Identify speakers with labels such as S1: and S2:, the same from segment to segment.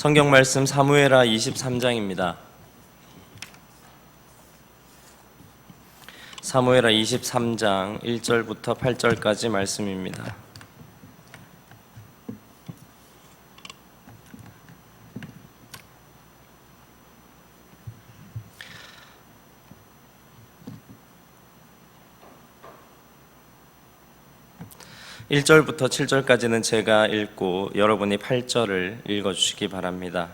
S1: 성경 말씀 사무엘하 23장입니다. 사무엘하 23장 1절부터 8절까지 말씀입니다. (1절부터) (7절까지는) 제가 읽고 여러분이 (8절을) 읽어주시기 바랍니다.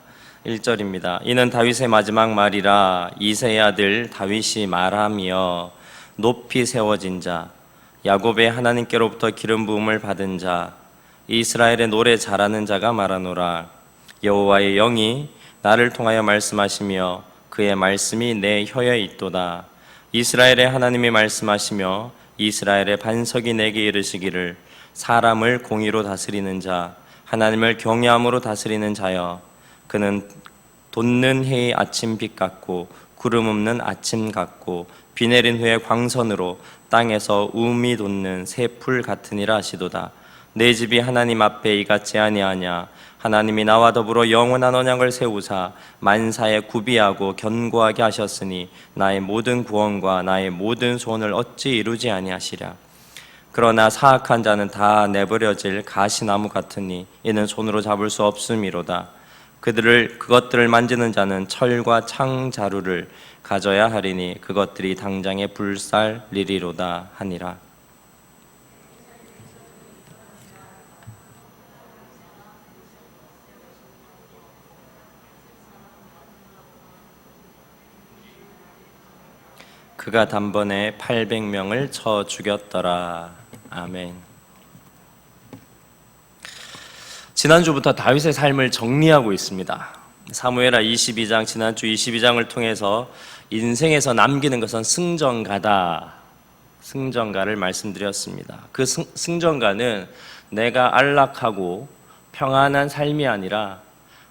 S1: 1절입니다. 이는 다윗의 마지막 말이라. 이새의 아들 다윗이 말하며 높이 세워진 자, 야곱의 하나님께로부터 기름 부음을 받은 자, 이스라엘의 노래 잘하는 자가 말하노라. 여호와의 영이 나를 통하여 말씀하시며 그의 말씀이 내 혀에 있도다. 이스라엘의 하나님이 말씀하시며 이스라엘의 반석이 내게 이르시기를, 사람을 공의로 다스리는 자, 하나님을 경외함으로 다스리는 자여, 그는 돋는 해의 아침빛 같고 구름 없는 아침 같고 비 내린 후에 광선으로 땅에서 우음이 돋는 새 풀 같으니라 하시도다. 내 집이 하나님 앞에 이같지 아니하냐. 하나님이 나와 더불어 영원한 언약을 세우사 만사에 구비하고 견고하게 하셨으니 나의 모든 구원과 나의 모든 소원을 어찌 이루지 아니하시랴. 그러나 사악한 자는 다 내버려질 가시나무 같으니 이는 손으로 잡을 수 없음이로다. 그것들을 만지는 자는 철과 창자루를 가져야 하리니 그것들이 당장에 불살리리로다 하니라. 그가 단번에 800명을 쳐 죽였더라. 아멘. 지난주부터 다윗의 삶을 정리하고 있습니다. 사무엘하 22장, 지난주 22장을 통해서 인생에서 남기는 것은 승전가다, 승전가를 말씀드렸습니다. 그 승전가는 내가 안락하고 평안한 삶이 아니라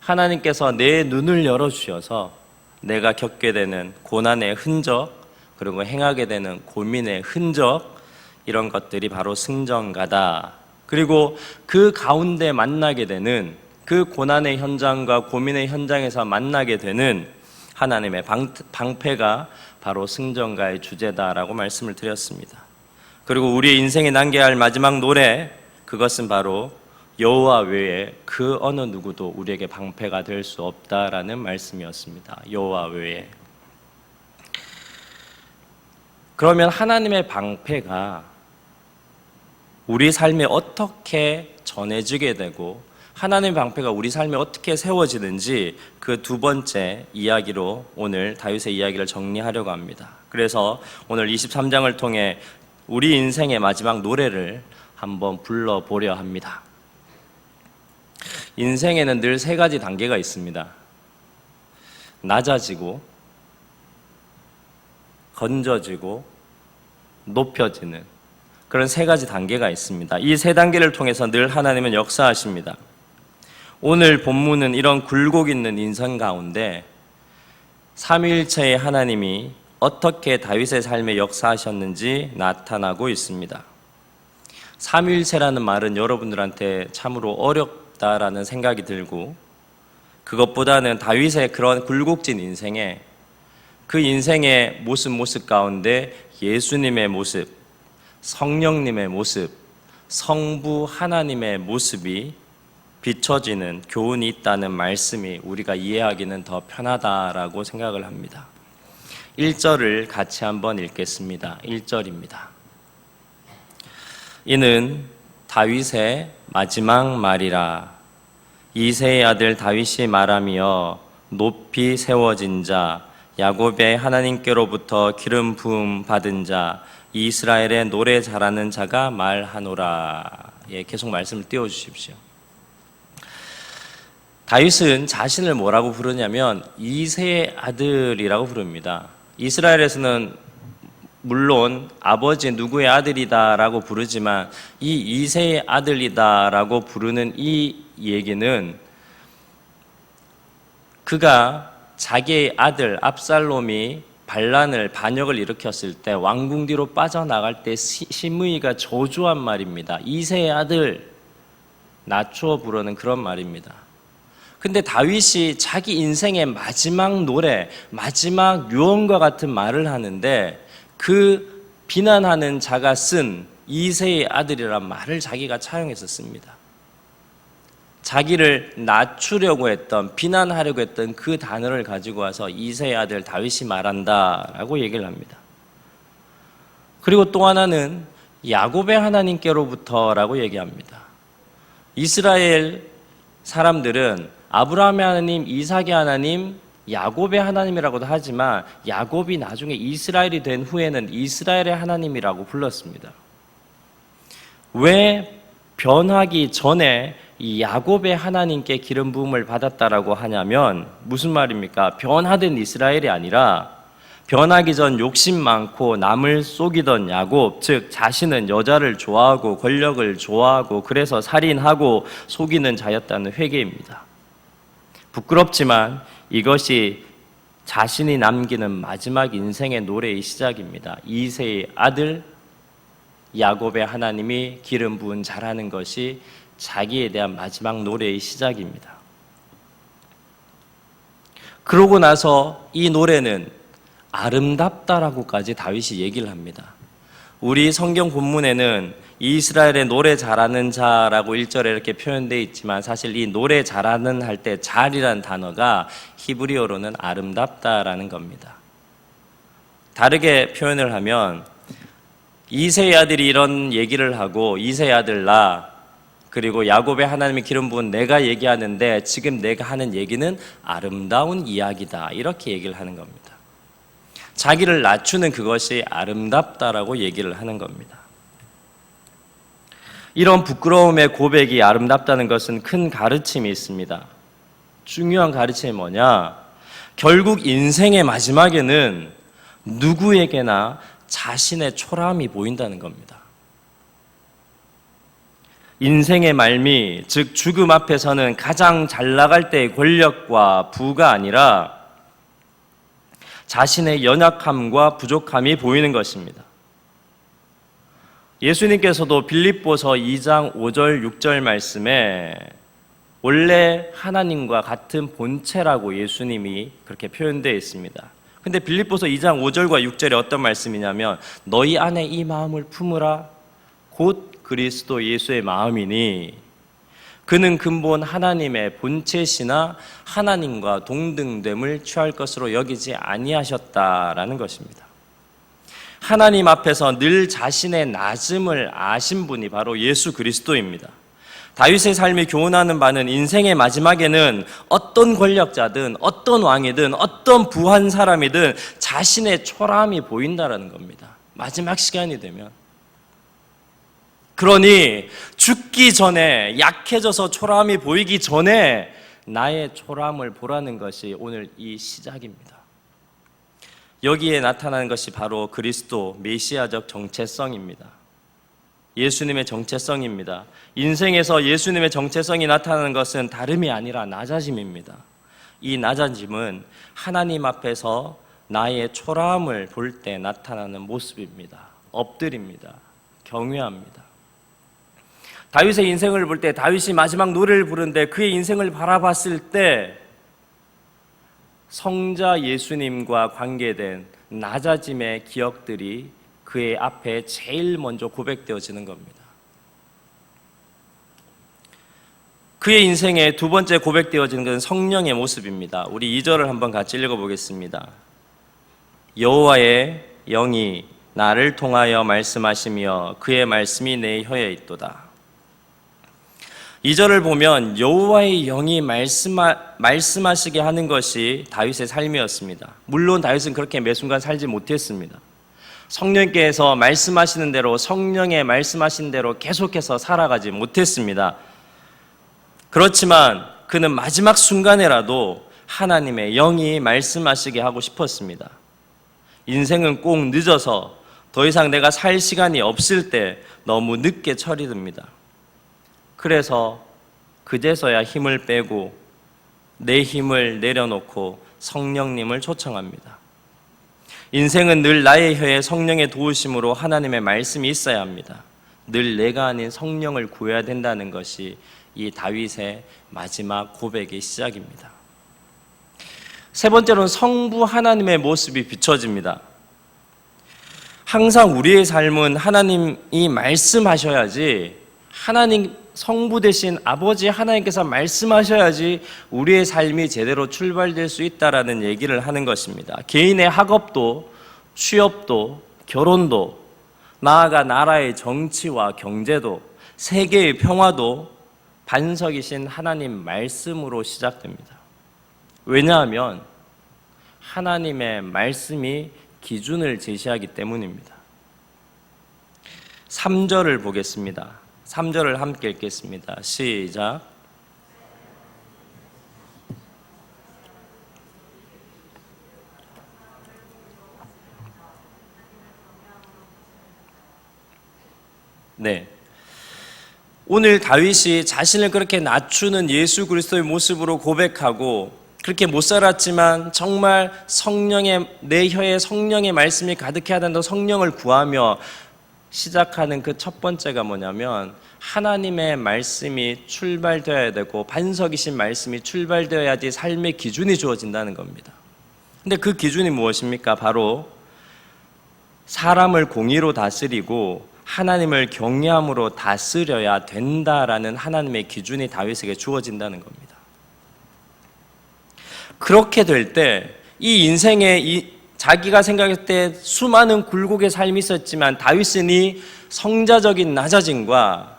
S1: 하나님께서 내 눈을 열어주셔서 내가 겪게 되는 고난의 흔적, 그리고 행하게 되는 고민의 흔적, 이런 것들이 바로 승전가다. 그리고 그 가운데 만나게 되는, 그 고난의 현장과 고민의 현장에서 만나게 되는 하나님의 방패가 바로 승전가의 주제다라고 말씀을 드렸습니다. 그리고 우리의 인생에 남겨야 할 마지막 노래, 그것은 바로 여호와 외에 그 어느 누구도 우리에게 방패가 될 수 없다라는 말씀이었습니다. 여호와 외에. 그러면 하나님의 방패가 우리 삶에 어떻게 전해지게 되고 하나님의 방패가 우리 삶에 어떻게 세워지는지 그 두 번째 이야기로 오늘 다윗의 이야기를 정리하려고 합니다. 그래서 오늘 23장을 통해 우리 인생의 마지막 노래를 한번 불러보려 합니다. 인생에는 늘 세 가지 단계가 있습니다. 낮아지고, 건져지고, 높여지는 그런 세 가지 단계가 있습니다. 이 세 단계를 통해서 늘 하나님은 역사하십니다. 오늘 본문은 이런 굴곡 있는 인생 가운데 삼위일체의 하나님이 어떻게 다윗의 삶에 역사하셨는지 나타나고 있습니다. 삼위일체라는 말은 여러분들한테 참으로 어렵다라는 생각이 들고, 그것보다는 다윗의 그런 굴곡진 인생에, 그 인생의 모습 가운데 예수님의 모습, 성령님의 모습, 성부 하나님의 모습이 비춰지는 교훈이 있다는 말씀이 우리가 이해하기는 더 편하다라고 생각을 합니다. 1절을 같이 한번 읽겠습니다. 1절입니다. 이는 다윗의 마지막 말이라. 이새의 아들 다윗이 말하며 높이 세워진 자, 야곱의 하나님께로부터 기름 부음 받은 자, 이스라엘의 노래 잘하는 자가 말하노라. 계속 말씀을 띄워주십시오. 다윗은 자신을 뭐라고 부르냐면 이새의 아들이라고 부릅니다. 이스라엘에서는 물론 아버지 누구의 아들이다라고 부르지만 이 이새의 아들이다라고 부르는 이 얘기는 그가 자기의 아들 압살롬이 반역을 일으켰을 때 왕궁 뒤로 빠져나갈 때 시므이가 저주한 말입니다. 이새의 아들, 낮추어 부르는 그런 말입니다. 근데 다윗이 자기 인생의 마지막 노래, 마지막 유언과 같은 말을 하는데 그 비난하는 자가 쓴 이새의 아들이란 말을 자기가 차용해서 씁니다. 자기를 낮추려고 했던, 비난하려고 했던 그 단어를 가지고 와서 이새의 아들 다윗이 말한다라고 얘기를 합니다. 그리고 또 하나는 야곱의 하나님께로부터라고 얘기합니다. 이스라엘 사람들은 아브라함의 하나님, 이삭의 하나님, 야곱의 하나님이라고도 하지만 야곱이 나중에 이스라엘이 된 후에는 이스라엘의 하나님이라고 불렀습니다. 왜 변하기 전에 이 야곱의 하나님께 기름 부음을 받았다라고 하냐면 무슨 말입니까? 변화된 이스라엘이 아니라 변하기 전 욕심 많고 남을 속이던 야곱, 즉 자신은 여자를 좋아하고 권력을 좋아하고 그래서 살인하고 속이는 자였다는 회개입니다. 부끄럽지만 이것이 자신이 남기는 마지막 인생의 노래의 시작입니다. 이새의 아들 야곱의 하나님이 기름 부은 자라는 것이 자기에 대한 마지막 노래의 시작입니다. 그러고 나서 이 노래는 아름답다라고까지 다윗이 얘기를 합니다. 우리 성경 본문에는 이스라엘의 노래 잘하는 자라고 1절에 이렇게 표현되어 있지만 사실 이 노래 잘하는 할 때 잘이라는 단어가 히브리어로는 아름답다라는 겁니다. 다르게 표현을 하면 이새의 아들이 이런 얘기를 하고 이새의 아들 나 그리고 야곱의 하나님의 기름 부은 내가 얘기하는데 지금 내가 하는 얘기는 아름다운 이야기다 이렇게 얘기를 하는 겁니다. 자기를 낮추는 그것이 아름답다라고 얘기를 하는 겁니다. 이런 부끄러움의 고백이 아름답다는 것은 큰 가르침이 있습니다. 중요한 가르침이 뭐냐? 결국 인생의 마지막에는 누구에게나 자신의 초라함이 보인다는 겁니다. 인생의 말미, 즉 죽음 앞에서는 가장 잘 나갈 때의 권력과 부가 아니라 자신의 연약함과 부족함이 보이는 것입니다. 예수님께서도 빌립보서 2장 5절 6절 말씀에 원래 하나님과 같은 본체라고 예수님이 그렇게 표현되어 있습니다. 근데 빌립보서 2장 5절과 6절에 어떤 말씀이냐면 너희 안에 이 마음을 품으라 곧 그리스도 예수의 마음이니 그는 근본 하나님의 본체시나 하나님과 동등됨을 취할 것으로 여기지 아니하셨다라는 것입니다. 하나님 앞에서 늘 자신의 낮음을 아신 분이 바로 예수 그리스도입니다. 다윗의 삶이 교훈하는 바는 인생의 마지막에는 어떤 권력자든 어떤 왕이든 어떤 부한 사람이든 자신의 초라함이 보인다라는 겁니다. 마지막 시간이 되면. 그러니 죽기 전에 약해져서 초라함이 보이기 전에 나의 초라함을 보라는 것이 오늘 이 시작입니다. 여기에 나타나는 것이 바로 그리스도 메시아적 정체성입니다. 예수님의 정체성입니다. 인생에서 예수님의 정체성이 나타나는 것은 다름이 아니라 낮아짐입니다. 이 낮아짐은 하나님 앞에서 나의 초라함을 볼 때 나타나는 모습입니다. 엎드립니다. 경외합니다. 다윗의 인생을 볼 때 다윗이 마지막 노래를 부르는데 그의 인생을 바라봤을 때 성자 예수님과 관계된 낮아짐의 기억들이 그의 앞에 제일 먼저 고백되어지는 겁니다. 그의 인생의 두 번째 고백되어지는 것은 성령의 모습입니다. 우리 2절을 한번 같이 읽어보겠습니다. 여호와의 영이 나를 통하여 말씀하시며 그의 말씀이 내 혀에 있도다. 2절을 보면 여호와의 영이 말씀하시게 하는 것이 다윗의 삶이었습니다. 물론 다윗은 그렇게 매 순간 살지 못했습니다. 성령께서 말씀하시는 대로 성령의 말씀하신 대로 계속해서 살아가지 못했습니다. 그렇지만 그는 마지막 순간에라도 하나님의 영이 말씀하시게 하고 싶었습니다. 인생은 꼭 늦어서 더 이상 내가 살 시간이 없을 때 너무 늦게 처리됩니다. 그래서 그제서야 힘을 빼고 내 힘을 내려놓고 성령님을 초청합니다. 인생은 늘 나의 혀에 성령의 도우심으로 하나님의 말씀이 있어야 합니다. 늘 내가 아닌 성령을 구해야 된다는 것이 이 다윗의 마지막 고백의 시작입니다. 세 번째로는 성부 하나님의 모습이 비춰집니다. 항상 우리의 삶은 하나님이 말씀하셔야지, 하나님 성부 되신 아버지 하나님께서 말씀하셔야지 우리의 삶이 제대로 출발될 수 있다라는 얘기를 하는 것입니다. 개인의 학업도, 취업도, 결혼도, 나아가 나라의 정치와 경제도, 세계의 평화도 반석이신 하나님 말씀으로 시작됩니다. 왜냐하면 하나님의 말씀이 기준을 제시하기 때문입니다. 3절을 보겠습니다. 3절을 함께 읽겠습니다. 시작. 네. 오늘 다윗이 자신을 그렇게 낮추는 예수 그리스도의 모습으로 고백하고, 그렇게 못 살았지만 정말 내 혀에 성령의 말씀이 가득해야 된다고 성령을 구하며 시작하는 그 첫 번째가 뭐냐면, 하나님의 말씀이 출발되어야 되고 반석이신 말씀이 출발되어야지 삶의 기준이 주어진다는 겁니다. 근데 그 기준이 무엇입니까? 바로 사람을 공의로 다스리고 하나님을 경외함으로 다스려야 된다라는 하나님의 기준이 다윗에게 주어진다는 겁니다. 그렇게 될 때 이 인생에 자기가 생각했을 때 수많은 굴곡의 삶이 있었지만 다윗은 이 성자적인 낮아짐과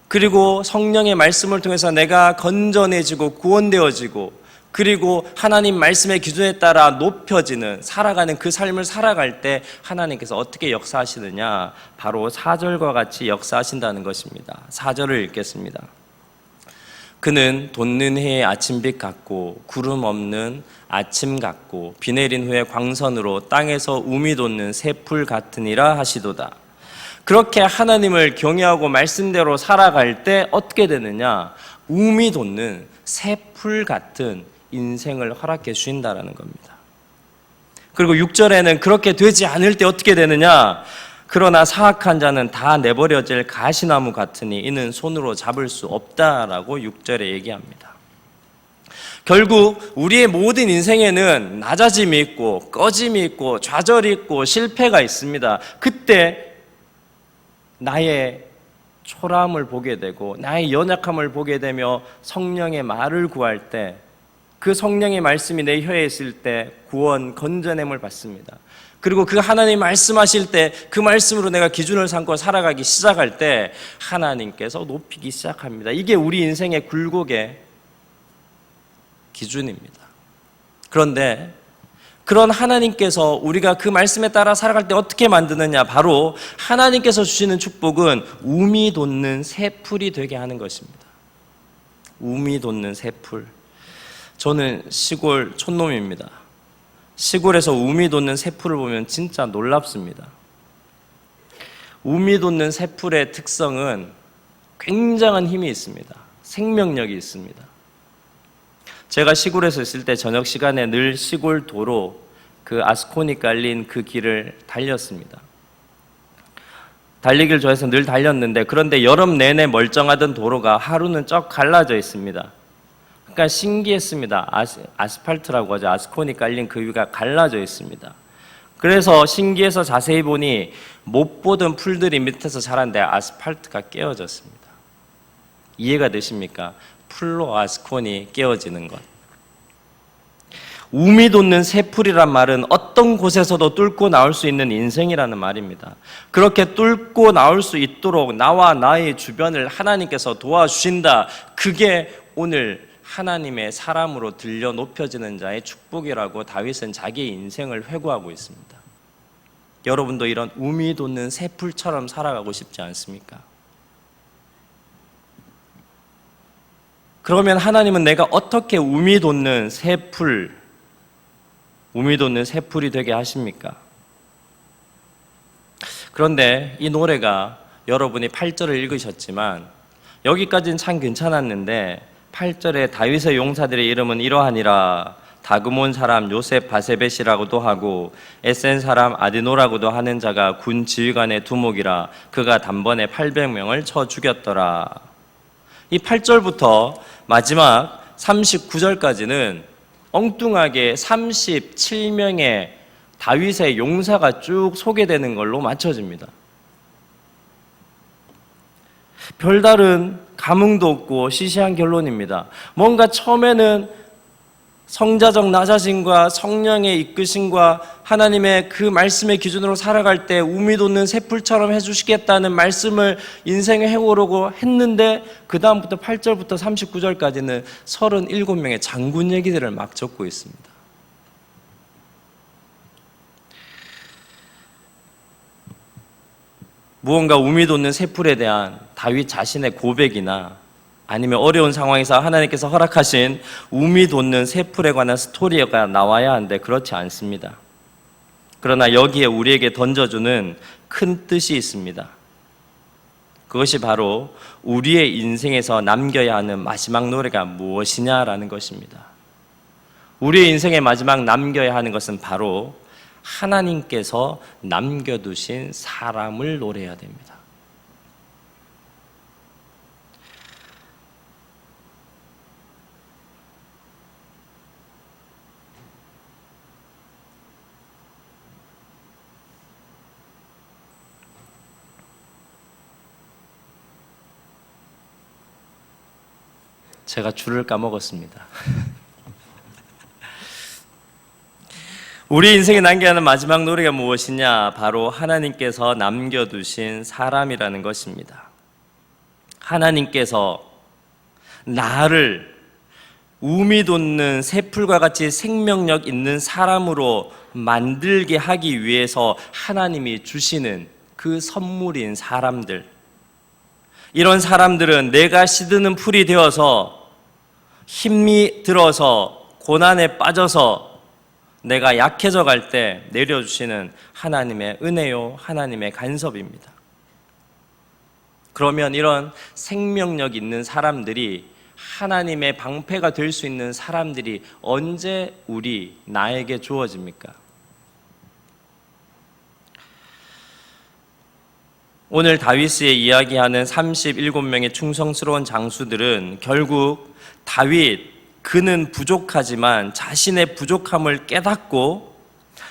S1: 그리고 성령의 말씀을 통해서 내가 건전해지고 구원되어지고 그리고 하나님 말씀의 기준에 따라 높여지는 살아가는 그 삶을 살아갈 때 하나님께서 어떻게 역사하시느냐, 바로 4절과 같이 역사하신다는 것입니다. 4절을 읽겠습니다. 그는 돋는 해의 아침빛 같고 구름 없는 아침 같고 비 내린 후에 광선으로 땅에서 움이 돋는 새풀 같으니라 하시도다. 그렇게 하나님을 경외하고 말씀대로 살아갈 때 어떻게 되느냐, 움이 돋는 새풀 같은 인생을 허락해 주신다라는 겁니다. 그리고 6절에는 그렇게 되지 않을 때 어떻게 되느냐, 그러나 사악한 자는 다 내버려질 가시나무 같으니 이는 손으로 잡을 수 없다라고 6절에 얘기합니다. 결국 우리의 모든 인생에는 낮아짐이 있고 꺼짐이 있고 좌절이 있고 실패가 있습니다. 그때 나의 초라함을 보게 되고 나의 연약함을 보게 되며 성령의 말을 구할 때, 그 성령의 말씀이 내 혀에 있을 때 구원, 건져냄을 받습니다. 그리고 그 하나님 말씀하실 때 그 말씀으로 내가 기준을 삼고 살아가기 시작할 때 하나님께서 높이기 시작합니다. 이게 우리 인생의 굴곡의 기준입니다. 그런데 그런 하나님께서 우리가 그 말씀에 따라 살아갈 때 어떻게 만드느냐, 바로 하나님께서 주시는 축복은 움이 돋는 새풀이 되게 하는 것입니다. 움이 돋는 새풀. 저는 시골 촌놈입니다. 시골에서 움이 돋는 새풀을 보면 진짜 놀랍습니다. 움이 돋는 새풀의 특성은 굉장한 힘이 있습니다. 생명력이 있습니다. 제가 시골에서 있을 때 저녁 시간에 늘 시골 도로, 그 아스콘이 깔린 그 길을 달렸습니다. 달리기를 좋아해서 늘 달렸는데, 그런데 여름 내내 멀쩡하던 도로가 하루는 쩍 갈라져 있습니다. 그러니까 신기했습니다. 아스팔트라고 하죠. 아스콘이 깔린 그 위가 갈라져 있습니다. 그래서 신기해서 자세히 보니 못 보던 풀들이 밑에서 자랐는데 아스팔트가 깨어졌습니다. 이해가 되십니까? 풀로 아스콘이 깨어지는 것. 움이 돋는 새풀이란 말은 어떤 곳에서도 뚫고 나올 수 있는 인생이라는 말입니다. 그렇게 뚫고 나올 수 있도록 나와 나의 주변을 하나님께서 도와주신다. 그게 오늘 하나님의 사람으로 들려 높여지는 자의 축복이라고 다윗은 자기의 인생을 회고하고 있습니다. 여러분도 이런 움이 돋는 새풀처럼 살아가고 싶지 않습니까? 그러면 하나님은 내가 어떻게 움이 돋는 새풀이 되게 하십니까? 그런데 이 노래가 여러분이 8절을 읽으셨지만 여기까지는 참 괜찮았는데 8절에 다윗의 용사들의 이름은 이러하니라. 다그몬 사람 요셉 바세벳이라고도 하고 에센 사람 아디노라고도 하는 자가 군 지휘관의 두목이라. 그가 단번에 800명을 쳐 죽였더라. 이 8절부터 마지막 39절까지는 엉뚱하게 37명의 다윗의 용사가 쭉 소개되는 걸로 맞춰집니다. 별다른 감흥도 없고 시시한 결론입니다. 뭔가 처음에는 성자적 나 자신과 성령의 이끄심과 하나님의 그 말씀의 기준으로 살아갈 때 우미 돋는 새풀처럼 해주시겠다는 말씀을 인생에 해오려고 했는데 그 다음부터 8절부터 39절까지는 37명의 장군 얘기들을 막 적고 있습니다. 무언가 우미 돋는 새풀에 대한 다윗 자신의 고백이나 아니면 어려운 상황에서 하나님께서 허락하신 우미 돋는 새풀에 관한 스토리가 나와야 하는데 그렇지 않습니다. 그러나 여기에 우리에게 던져주는 큰 뜻이 있습니다. 그것이 바로 우리의 인생에서 남겨야 하는 마지막 노래가 무엇이냐라는 것입니다. 우리의 인생의 마지막 남겨야 하는 것은 바로 하나님께서 남겨두신 사람을 노래해야 됩니다. 제가 줄을 까먹었습니다. 우리 인생에 남겨야 하는 마지막 노래가 무엇이냐? 바로 하나님께서 남겨두신 사람이라는 것입니다. 하나님께서 나를 우미 돋는 새풀과 같이 생명력 있는 사람으로 만들게 하기 위해서 하나님이 주시는 그 선물인 사람들, 이런 사람들은 내가 시드는 풀이 되어서 힘이 들어서 고난에 빠져서 내가 약해져 갈 때 내려주시는 하나님의 은혜요, 하나님의 간섭입니다. 그러면 이런 생명력 있는 사람들이 하나님의 방패가 될 수 있는 사람들이 언제 나에게 주어집니까? 오늘 다윗이 이야기하는 37명의 충성스러운 장수들은 결국 다윗, 그는 부족하지만 자신의 부족함을 깨닫고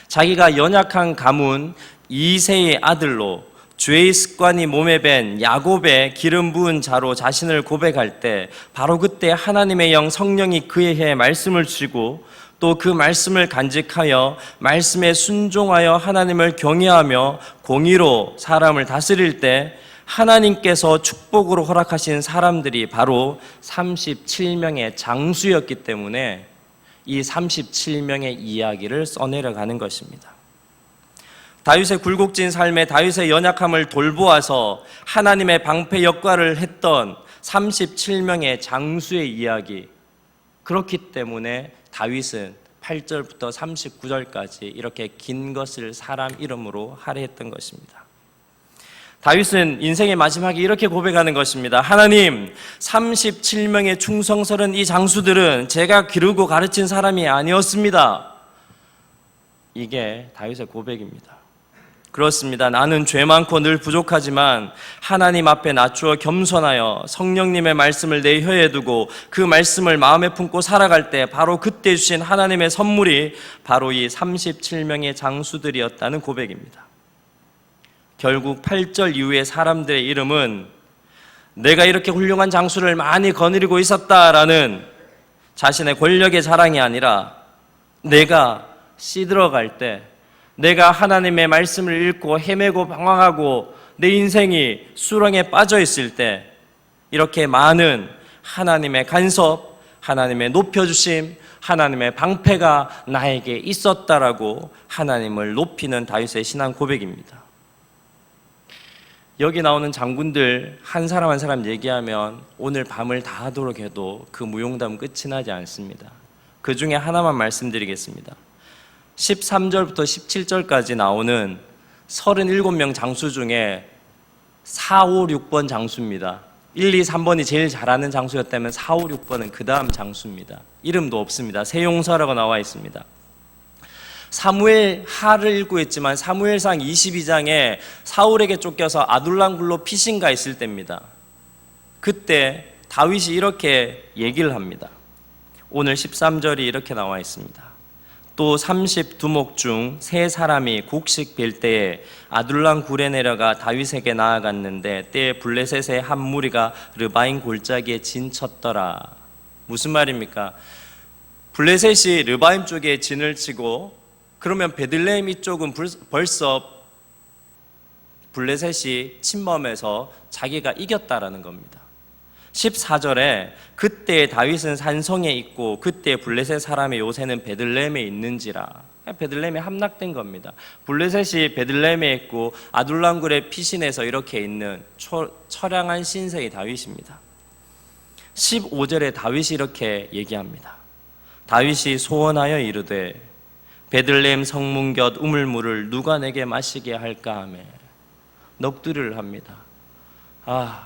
S1: 자기가 연약한 가문 이새의 아들로 죄의 습관이 몸에 밴 야곱의 기름 부은 자로 자신을 고백할 때 바로 그때 하나님의 영 성령이 그에게 말씀을 주시고 또 그 말씀을 간직하여 말씀에 순종하여 하나님을 경외하며 공의로 사람을 다스릴 때 하나님께서 축복으로 허락하신 사람들이 바로 37명의 장수였기 때문에 이 37명의 이야기를 써내려가는 것입니다. 다윗의 굴곡진 삶에 다윗의 연약함을 돌보아서 하나님의 방패 역할을 했던 37명의 장수의 이야기, 그렇기 때문에 다윗은 8절부터 39절까지 이렇게 긴 것을 사람 이름으로 할애했던 것입니다. 다윗은 인생의 마지막에 이렇게 고백하는 것입니다. 하나님, 37명의 충성스러운 이 장수들은 제가 기르고 가르친 사람이 아니었습니다. 이게 다윗의 고백입니다. 그렇습니다. 나는 죄 많고 늘 부족하지만 하나님 앞에 낮추어 겸손하여 성령님의 말씀을 내 혀에 두고 그 말씀을 마음에 품고 살아갈 때 바로 그때 주신 하나님의 선물이 바로 이 37명의 장수들이었다는 고백입니다. 결국 8절 이후의 사람들의 이름은 내가 이렇게 훌륭한 장수를 많이 거느리고 있었다라는 자신의 권력의 자랑이 아니라 내가 시들어갈 때, 내가 하나님의 말씀을 읽고 헤매고 방황하고 내 인생이 수렁에 빠져 있을 때 이렇게 많은 하나님의 간섭, 하나님의 높여주심, 하나님의 방패가 나에게 있었다라고 하나님을 높이는 다윗의 신앙 고백입니다. 여기 나오는 장군들 한 사람 한 사람 얘기하면 오늘 밤을 다 하도록 해도 그 무용담 끝이 나지 않습니다. 그 중에 하나만 말씀드리겠습니다. 13절부터 17절까지 나오는 37명 장수 중에 4, 5, 6번 장수입니다. 1, 2, 3번이 제일 잘하는 장수였다면 4, 5, 6번은 그 다음 장수입니다. 이름도 없습니다. 세용서라고 나와 있습니다. 사무엘 하를 읽고 있지만 사무엘상 22장에 사울에게 쫓겨서 아둘람 굴로 피신가 있을 때입니다. 그때 다윗이 이렇게 얘기를 합니다. 오늘 13절이 이렇게 나와 있습니다. 또 32목 중 세 사람이 곡식 벨 때에 아둘람 굴에 내려가 다윗에게 나아갔는데 때에 블레셋의 한 무리가 르바임 골짜기에 진쳤더라. 무슨 말입니까? 블레셋이 르바임 쪽에 진을 치고 그러면 베들레헴 이쪽은 벌써 블레셋이 침범해서 자기가 이겼다라는 겁니다. 14절에 그때 다윗은 산성에 있고 그때 블레셋 사람의 요새는 베들레헴에 있는지라. 베들레헴에 함락된 겁니다. 블레셋이 베들레헴에 있고 아둘람굴의 피신에서 이렇게 있는 처량한 신세의 다윗입니다. 15절에 다윗이 이렇게 얘기합니다. 다윗이 소원하여 이르되 베들레헴 성문 곁 우물물을 누가 내게 마시게 할까 하며 넋두리를 합니다.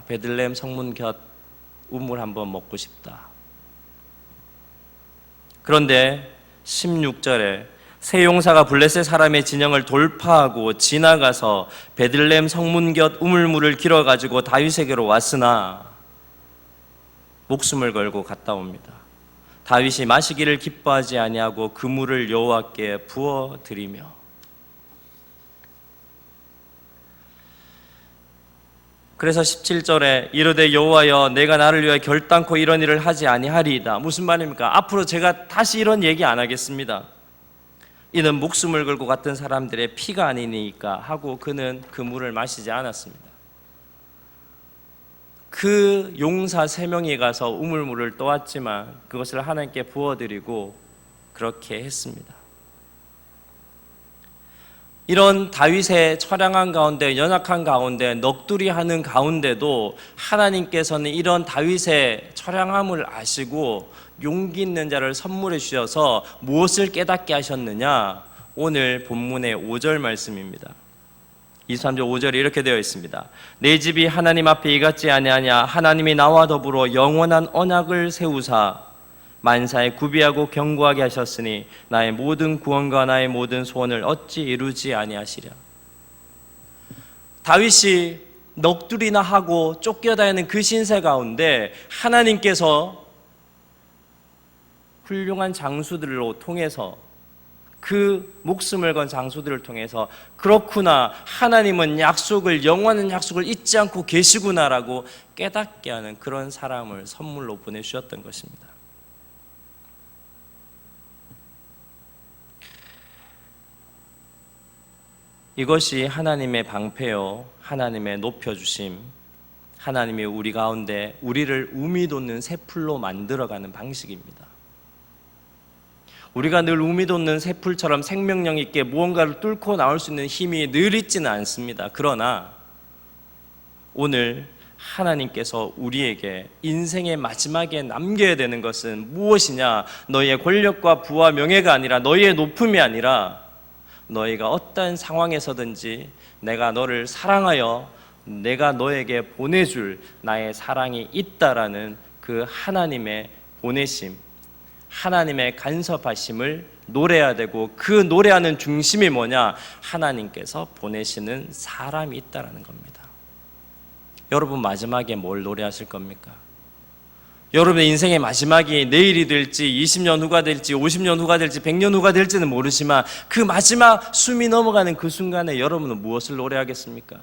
S1: 베들레헴 성문 곁 우물 한번 먹고 싶다. 그런데 16절에 세 용사가 블레셋 사람의 진영을 돌파하고 지나가서 베들레헴 성문 곁 우물물을 길어가지고 다윗에게로 왔으나 목숨을 걸고 갔다 옵니다. 다윗이 마시기를 기뻐하지 아니하고 그 물을 여호와께 부어 드리며. 그래서 17절에 이르되 여호와여 내가 나를 위하여 결단코 이런 일을 하지 아니하리이다. 무슨 말입니까? 앞으로 제가 다시 이런 얘기 안 하겠습니다. 이는 목숨을 걸고 갔던 사람들의 피가 아니니까 하고 그는 그 물을 마시지 않았습니다. 그 용사 3명이 가서 우물물을 떠왔지만 그것을 하나님께 부어드리고 그렇게 했습니다. 이런 다윗의 처량한 가운데, 연약한 가운데, 넋두리하는 가운데도 하나님께서는 이런 다윗의 처량함을 아시고 용기 있는 자를 선물해 주셔서 무엇을 깨닫게 하셨느냐? 오늘 본문의 5절 말씀입니다. 23절 5절에 이렇게 되어 있습니다. 내 집이 하나님 앞에 이같지 아니하냐? 하나님이 나와 더불어 영원한 언약을 세우사 만사에 구비하고 견고하게 하셨으니 나의 모든 구원과 나의 모든 소원을 어찌 이루지 아니하시랴. 다윗이 넋두리나 하고 쫓겨다니는 그 신세 가운데 하나님께서 훌륭한 장수들로 통해서 그 목숨을 건 장수들을 통해서 그렇구나, 하나님은 약속을, 영원한 약속을 잊지 않고 계시구나라고 깨닫게 하는 그런 사람을 선물로 보내주셨던 것입니다. 이것이 하나님의 방패요, 하나님의 높여주심, 하나님이 우리 가운데 우리를 우미 돋는 새 풀로 만들어가는 방식입니다. 우리가 늘 우미 돋는 새 풀처럼 생명력 있게 무언가를 뚫고 나올 수 있는 힘이 늘 있지는 않습니다. 그러나 오늘 하나님께서 우리에게 인생의 마지막에 남겨야 되는 것은 무엇이냐? 너희의 권력과 부와 명예가 아니라, 너희의 높음이 아니라, 너희가 어떤 상황에서든지 내가 너를 사랑하여 내가 너에게 보내줄 나의 사랑이 있다라는 그 하나님의 보내심, 하나님의 간섭하심을 노래해야 되고, 그 노래하는 중심이 뭐냐? 하나님께서 보내시는 사람이 있다라는 겁니다. 여러분 마지막에 뭘 노래하실 겁니까? 여러분의 인생의 마지막이 내일이 될지 20년 후가 될지 50년 후가 될지 100년 후가 될지는 모르지만 그 마지막 숨이 넘어가는 그 순간에 여러분은 무엇을 노래하겠습니까?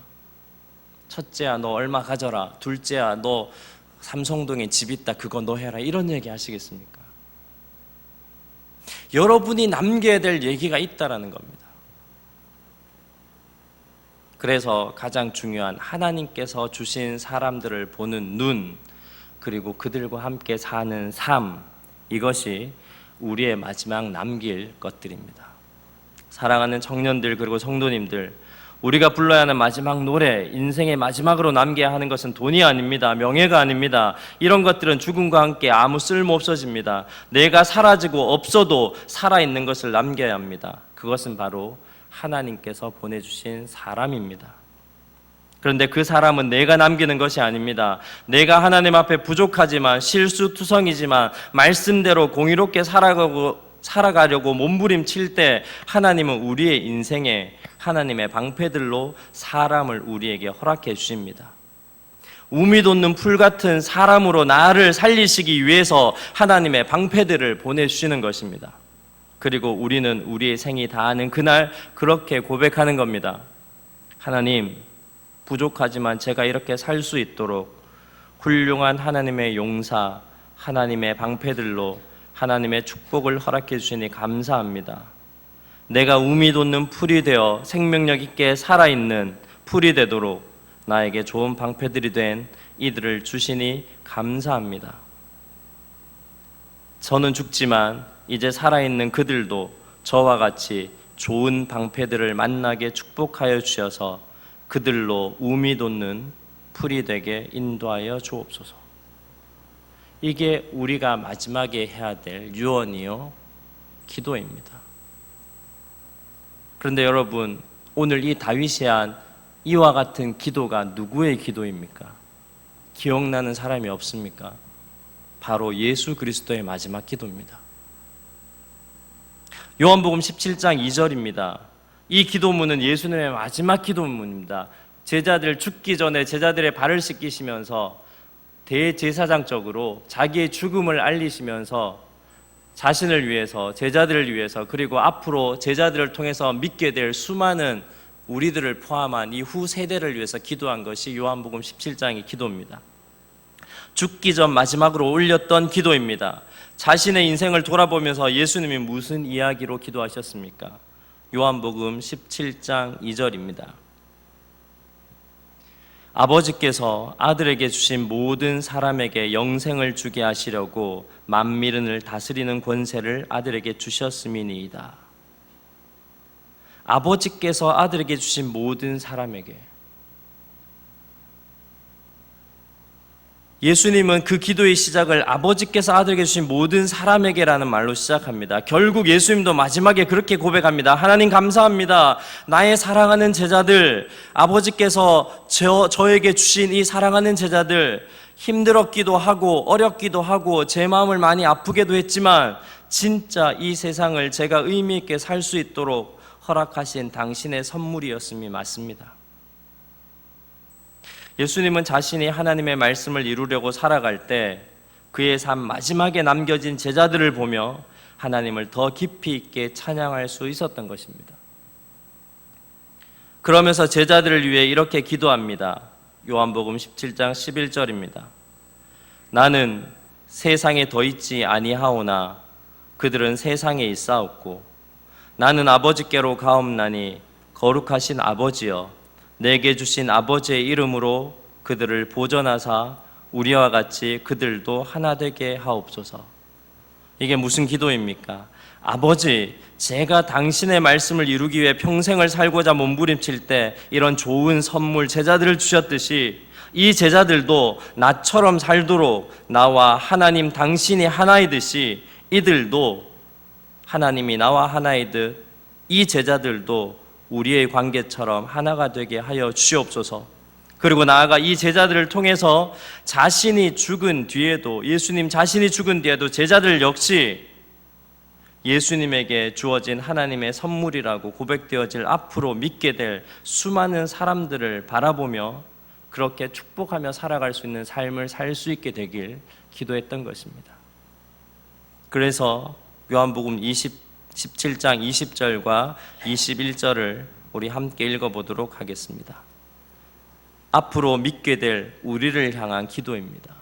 S1: 첫째야 너 얼마 가져라, 둘째야 너 삼성동에 집 있다 그거 너 해라, 이런 얘기 하시겠습니까? 여러분이 남겨야 될 얘기가 있다라는 겁니다. 그래서 가장 중요한 하나님께서 주신 사람들을 보는 눈, 그리고 그들과 함께 사는 삶, 이것이 우리의 마지막 남길 것들입니다. 사랑하는 청년들, 그리고 성도님들, 우리가 불러야 하는 마지막 노래, 인생의 마지막으로 남겨야 하는 것은 돈이 아닙니다. 명예가 아닙니다. 이런 것들은 죽음과 함께 아무 쓸모 없어집니다. 내가 사라지고 없어도 살아있는 것을 남겨야 합니다. 그것은 바로 하나님께서 보내주신 사람입니다. 그런데 그 사람은 내가 남기는 것이 아닙니다. 내가 하나님 앞에 부족하지만, 실수투성이지만 말씀대로 공의롭게 살아가려고 몸부림칠 때 하나님은 우리의 인생에 하나님의 방패들로 사람을 우리에게 허락해 주십니다. 우미 돋는 풀 같은 사람으로 나를 살리시기 위해서 하나님의 방패들을 보내주시는 것입니다. 그리고 우리는 우리의 생이 다하는 그날 그렇게 고백하는 겁니다. 하나님, 부족하지만 제가 이렇게 살 수 있도록 훌륭한 하나님의 용사, 하나님의 방패들로 하나님의 축복을 허락해 주시니 감사합니다. 내가 우미 돋는 풀이 되어 생명력 있게 살아있는 풀이 되도록 나에게 좋은 방패들이 된 이들을 주시니 감사합니다. 저는 죽지만 이제 살아있는 그들도 저와 같이 좋은 방패들을 만나게 축복하여 주셔서 그들로 우미 돋는 풀이 되게 인도하여 주옵소서. 이게 우리가 마지막에 해야 될 유언이요 기도입니다. 그런데 여러분, 오늘 이 다윗이 한 이와 같은 기도가 누구의 기도입니까? 기억나는 사람이 없습니까? 바로 예수 그리스도의 마지막 기도입니다. 요한복음 17장 2절입니다. 이 기도문은 예수님의 마지막 기도문입니다. 제자들 죽기 전에 제자들의 발을 씻기시면서 대제사장적으로 자기의 죽음을 알리시면서 자신을 위해서, 제자들을 위해서, 그리고 앞으로 제자들을 통해서 믿게 될 수많은 우리들을 포함한 이 후 세대를 위해서 기도한 것이 요한복음 17장의 기도입니다. 죽기 전 마지막으로 올렸던 기도입니다. 자신의 인생을 돌아보면서 예수님이 무슨 이야기로 기도하셨습니까? 요한복음 17장 2절입니다. 아버지께서 아들에게 주신 모든 사람에게 영생을 주게 하시려고 만민을 다스리는 권세를 아들에게 주셨음이니이다. 아버지께서 아들에게 주신 모든 사람에게, 예수님은 그 기도의 시작을 아버지께서 아들에게 주신 모든 사람에게라는 말로 시작합니다. 결국 예수님도 마지막에 그렇게 고백합니다. 하나님 감사합니다. 나의 사랑하는 제자들, 아버지께서 저에게 주신 이 사랑하는 제자들, 힘들었기도 하고 어렵기도 하고 제 마음을 많이 아프게도 했지만 진짜 이 세상을 제가 의미 있게 살 수 있도록 허락하신 당신의 선물이었음이 맞습니다. 예수님은 자신이 하나님의 말씀을 이루려고 살아갈 때 그의 삶 마지막에 남겨진 제자들을 보며 하나님을 더 깊이 있게 찬양할 수 있었던 것입니다. 그러면서 제자들을 위해 이렇게 기도합니다. 요한복음 17장 11절입니다. 나는 세상에 더 있지 아니하오나 그들은 세상에 있사옵고 나는 아버지께로 가옵나니 거룩하신 아버지여 내게 주신 아버지의 이름으로 그들을 보전하사 우리와 같이 그들도 하나 되게 하옵소서. 이게 무슨 기도입니까? 아버지, 제가 당신의 말씀을 이루기 위해 평생을 살고자 몸부림칠 때 이런 좋은 선물 제자들을 주셨듯이 이 제자들도 나처럼 살도록 나와 하나님 당신이 하나이듯이 이들도 하나님이 나와 하나이듯 이 제자들도 우리의 관계처럼 하나가 되게 하여 주시옵소서. 그리고 나아가 이 제자들을 통해서 자신이 죽은 뒤에도, 예수님 자신이 죽은 뒤에도 제자들 역시 예수님에게 주어진 하나님의 선물이라고 고백되어질 앞으로 믿게 될 수많은 사람들을 바라보며 그렇게 축복하며 살아갈 수 있는 삶을 살 수 있게 되길 기도했던 것입니다. 그래서 요한복음 17장 20절과 21절을 우리 함께 읽어보도록 하겠습니다. 앞으로 믿게 될 우리를 향한 기도입니다.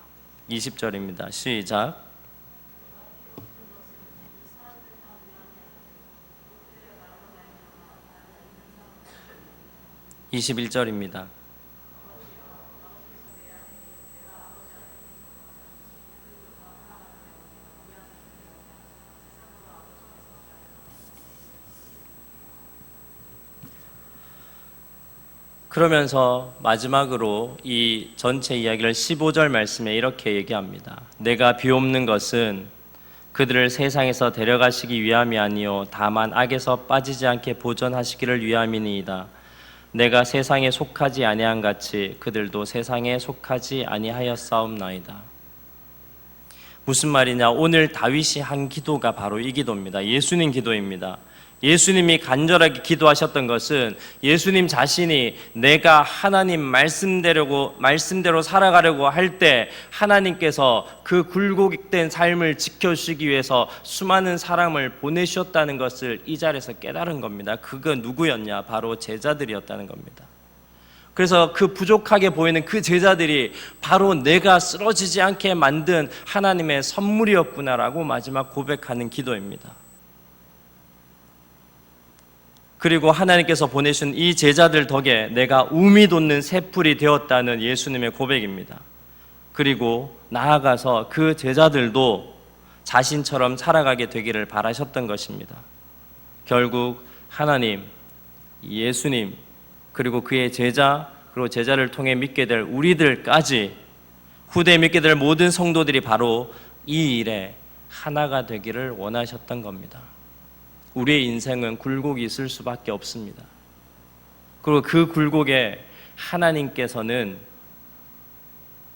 S1: 20절입니다. 시작. (21절입니다) 그러면서 마지막으로 이 전체 이야기를 15절 말씀에 이렇게 얘기합니다. 내가 비옵는 것은 그들을 세상에서 데려가시기 위함이 아니요 다만 악에서 빠지지 않게 보전하시기를 위함이니이다. 내가 세상에 속하지 아니한 같이 그들도 세상에 속하지 아니하였사옵나이다. 무슨 말이냐? 오늘 다윗이 한 기도가 바로 이 기도입니다. 예수님 기도입니다. 예수님이 간절하게 기도하셨던 것은 예수님 자신이 내가 하나님 말씀대로 살아가려고 할 때 하나님께서 그 굴곡된 삶을 지켜주시기 위해서 수많은 사람을 보내셨다는 것을 이 자리에서 깨달은 겁니다. 그건 누구였냐? 바로 제자들이었다는 겁니다. 그래서 그 부족하게 보이는 그 제자들이 바로 내가 쓰러지지 않게 만든 하나님의 선물이었구나라고 마지막 고백하는 기도입니다. 그리고 하나님께서 보내신 이 제자들 덕에 내가 움이 돋는 새풀이 되었다는 예수님의 고백입니다. 그리고 나아가서 그 제자들도 자신처럼 살아가게 되기를 바라셨던 것입니다. 결국 하나님, 예수님, 그리고 그의 제자, 그리고 제자를 통해 믿게 될 우리들까지, 후대에 믿게 될 모든 성도들이 바로 이 일에 하나가 되기를 원하셨던 겁니다. 우리의 인생은 굴곡이 있을 수밖에 없습니다. 그리고 그 굴곡에 하나님께서는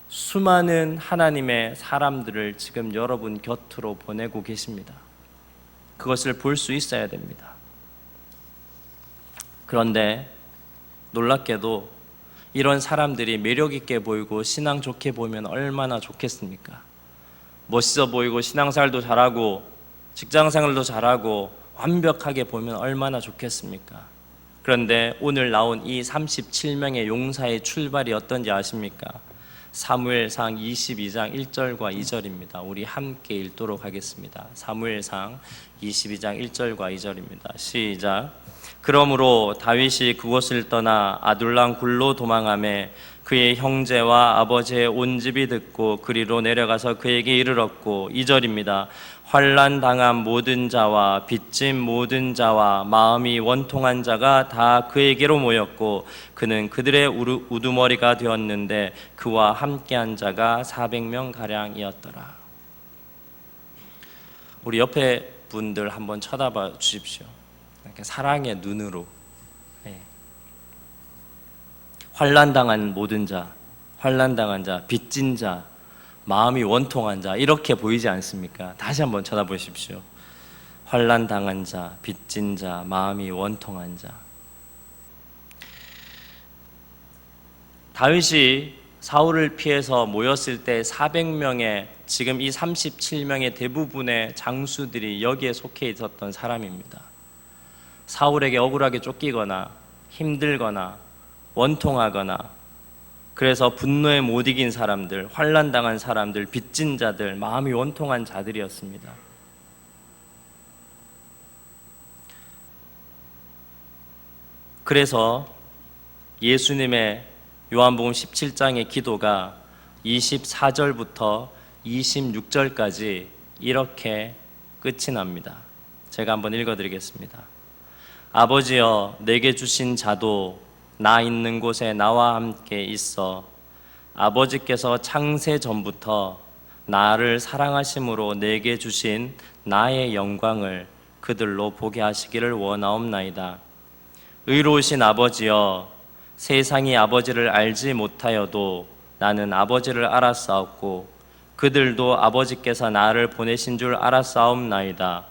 S1: 수많은 하나님의 사람들을 지금 여러분 곁으로 보내고 계십니다. 그것을 볼 수 있어야 됩니다. 그런데 놀랍게도 이런 사람들이 매력 있게 보이고 신앙 좋게 보이면 얼마나 좋겠습니까? 멋있어 보이고 신앙생활도 잘하고 직장생활도 잘하고 완벽하게 보면 얼마나 좋겠습니까? 그런데 오늘 나온 이 37명의 용사의 출발이 어떤지 아십니까? 사무엘상 22장 1절과 2절입니다. 우리 함께 읽도록 하겠습니다. 사무엘상 22장 1절과 2절입니다. 시작. 그러므로 다윗이 그곳을 떠나 아둘람 굴로 도망하매 그의 형제와 아버지의 온 집이 듣고 그리로 내려가서 그에게 이르렀고, 2절입니다. 환난 당한 모든 자와 빚진 모든 자와 마음이 원통한 자가 다 그에게로 모였고 그는 그들의 우두머리가 되었는데 그와 함께한 자가 400명 가량이었더라. 우리 옆에 분들 한번 쳐다봐 주십시오. 이렇게 사랑의 눈으로. 환난 당한 모든 자, 환난 당한 자, 빚진 자, 마음이 원통한 자, 이렇게 보이지 않습니까? 다시 한번 쳐다보십시오. 환난 당한 자, 빚진 자, 마음이 원통한 자. 다윗이 사울을 피해서 모였을 때 400명의, 지금 이 37명의 대부분의 장수들이 여기에 속해 있었던 사람입니다. 사울에게 억울하게 쫓기거나 힘들거나 원통하거나, 그래서 분노에 못 이긴 사람들, 환난당한 사람들, 빚진 자들, 마음이 원통한 자들이었습니다. 그래서 예수님의 요한복음 17장의 기도가 24절부터 26절까지 이렇게 끝이 납니다. 제가 한번 읽어드리겠습니다. 아버지여, 내게 주신 자도 나 있는 곳에 나와 함께 있어 아버지께서 창세 전부터 나를 사랑하심으로 내게 주신 나의 영광을 그들로 보게 하시기를 원하옵나이다. 의로우신 아버지여, 세상이 아버지를 알지 못하여도 나는 아버지를 알았사옵고 그들도 아버지께서 나를 보내신 줄 알았사옵나이다.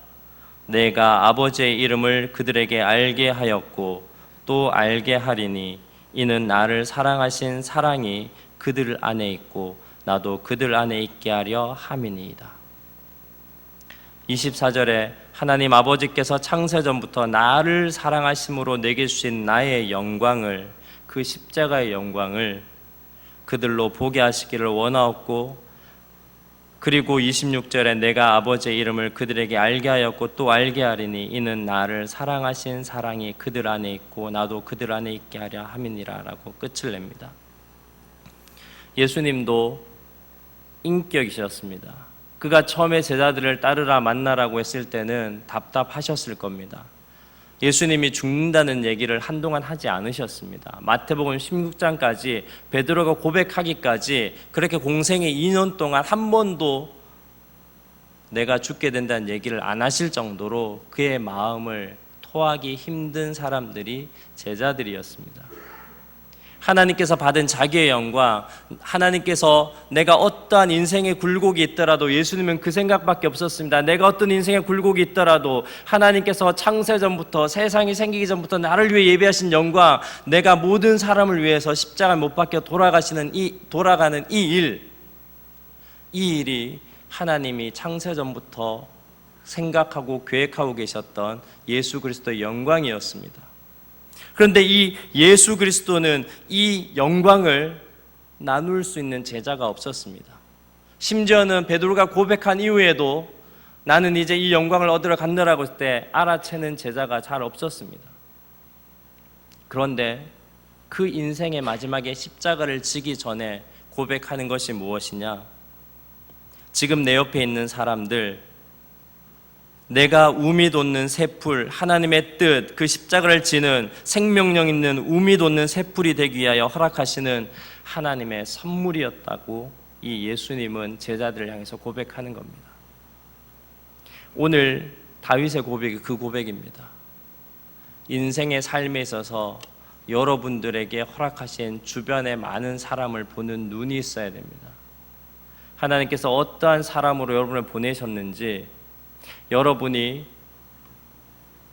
S1: 내가 아버지의 이름을 그들에게 알게 하였고 또 알게 하리니 이는 나를 사랑하신 사랑이 그들 안에 있고 나도 그들 안에 있게 하려 함이니이다. 24절에 하나님 아버지께서 창세전부터 나를 사랑하심으로 내게 주신 나의 영광을, 그 십자가의 영광을 그들로 보게 하시기를 원하옵고, 그리고 26절에 내가 아버지의 이름을 그들에게 알게 하였고 또 알게 하리니 이는 나를 사랑하신 사랑이 그들 안에 있고 나도 그들 안에 있게 하려 함이니라 라고 끝을 냅니다. 예수님도 인격이셨습니다. 그가 처음에 제자들을 따르라 만나라고 했을 때는 답답하셨을 겁니다. 예수님이 죽는다는 얘기를 한동안 하지 않으셨습니다. 마태복음 16장까지 베드로가 고백하기까지 그렇게 공생의 2년 동안 한 번도 내가 죽게 된다는 얘기를 안 하실 정도로 그의 마음을 토하기 힘든 사람들이 제자들이었습니다. 하나님께서 받은 자기의 영광, 하나님께서 내가 어떠한 인생의 굴곡이 있더라도 예수님은 그 생각밖에 없었습니다. 내가 어떤 인생의 굴곡이 있더라도 하나님께서 창세전부터 세상이 생기기 전부터 나를 위해 예비하신 영광, 내가 모든 사람을 위해서 십자가에 못 박혀 돌아가는 이 일이 하나님이 창세전부터 생각하고 계획하고 계셨던 예수 그리스도의 영광이었습니다. 그런데 이 예수 그리스도는 이 영광을 나눌 수 있는 제자가 없었습니다. 심지어는 베드로가 고백한 이후에도 나는 이제 이 영광을 얻으러 간다라고 했을 때 알아채는 제자가 잘 없었습니다. 그런데 그 인생의 마지막에 십자가를 지기 전에 고백하는 것이 무엇이냐? 지금 내 옆에 있는 사람들, 내가 우미 돋는 새풀, 하나님의 뜻, 그 십자가를 지는 생명력 있는 우미 돋는 새풀이 되기 위하여 허락하시는 하나님의 선물이었다고 이 예수님은 제자들을 향해서 고백하는 겁니다. 오늘 다윗의 고백이 그 고백입니다. 인생의 삶에 있어서 여러분들에게 허락하신 주변의 많은 사람을 보는 눈이 있어야 됩니다. 하나님께서 어떠한 사람으로 여러분을 보내셨는지 여러분이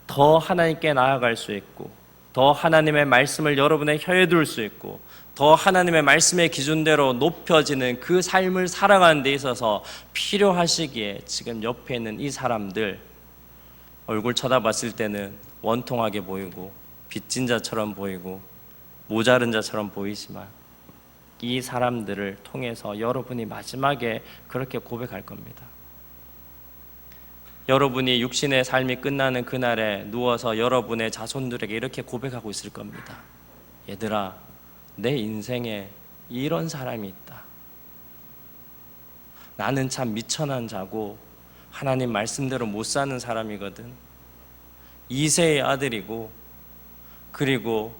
S1: 더 하나님께 나아갈 수 있고 더 하나님의 말씀을 여러분의 혀에 둘 수 있고 더 하나님의 말씀의 기준대로 높여지는 그 삶을 살아가는 데 있어서 필요하시기에 지금 옆에 있는 이 사람들 얼굴 쳐다봤을 때는 원통하게 보이고 빚진 자처럼 보이고 모자른 자처럼 보이지만 이 사람들을 통해서 여러분이 마지막에 그렇게 고백할 겁니다. 여러분이 육신의 삶이 끝나는 그날에 누워서 여러분의 자손들에게 이렇게 고백하고 있을 겁니다. 얘들아, 내 인생에 이런 사람이 있다. 나는 참 미천한 자고 하나님 말씀대로 못 사는 사람이거든. 이새의 아들이고 그리고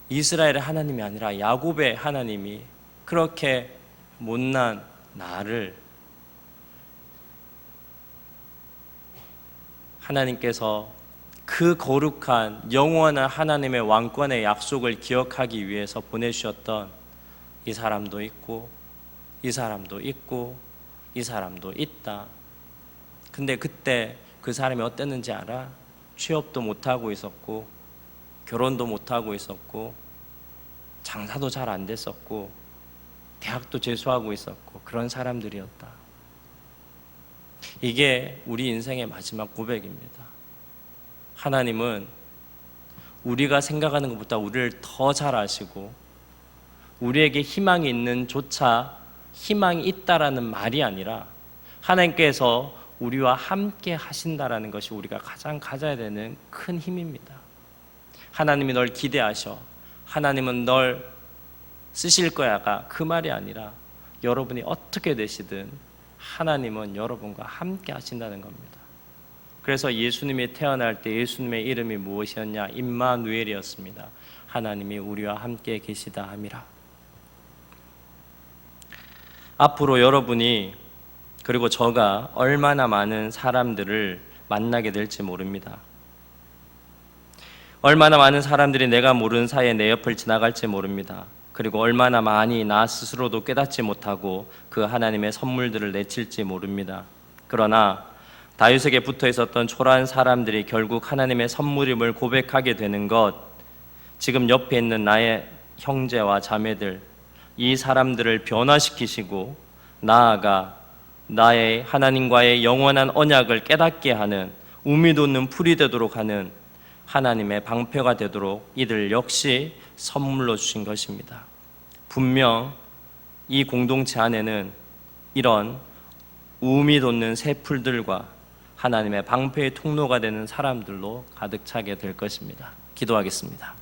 S1: 이스라엘의 하나님이 아니라 야곱의 하나님이 그렇게 못난 나를 하나님께서 그 거룩한 영원한 하나님의 왕권의 약속을 기억하기 위해서 보내주셨던 이 사람도 있고 이 사람도 있고 이 사람도 있다. 근데 그때 그 사람이 어땠는지 알아? 취업도 못하고 있었고 결혼도 못하고 있었고 장사도 잘 안 됐었고 대학도 재수하고 있었고 그런 사람들이었다. 이게 우리 인생의 마지막 고백입니다. 하나님은 우리가 생각하는 것보다 우리를 더 잘 아시고 우리에게 희망이 있는 조차 희망이 있다라는 말이 아니라 하나님께서 우리와 함께 하신다라는 것이 우리가 가장 가져야 되는 큰 힘입니다. 하나님이 널 기대하셔, 하나님은 널 쓰실 거야가 그 말이 아니라 여러분이 어떻게 되시든 하나님은 여러분과 함께 하신다는 겁니다. 그래서 예수님이 태어날 때 예수님의 이름이 무엇이었냐? 임마누엘이었습니다. 하나님이 우리와 함께 계시다 함이라. 앞으로 여러분이 그리고 저가 얼마나 많은 사람들을 만나게 될지 모릅니다. 얼마나 많은 사람들이 내가 모르는 사이에 내 옆을 지나갈지 모릅니다. 그리고 얼마나 많이 나 스스로도 깨닫지 못하고 그 하나님의 선물들을 내칠지 모릅니다. 그러나 다윗에게 붙어 있었던 초라한 사람들이 결국 하나님의 선물임을 고백하게 되는 것, 지금 옆에 있는 나의 형제와 자매들, 이 사람들을 변화시키시고 나아가 나의 하나님과의 영원한 언약을 깨닫게 하는 우미 돋는 풀이 되도록 하는 하나님의 방패가 되도록 이들 역시 선물로 주신 것입니다. 분명 이 공동체 안에는 이런 우미 돋는 새 풀들과 하나님의 방패의 통로가 되는 사람들로 가득 차게 될 것입니다. 기도하겠습니다.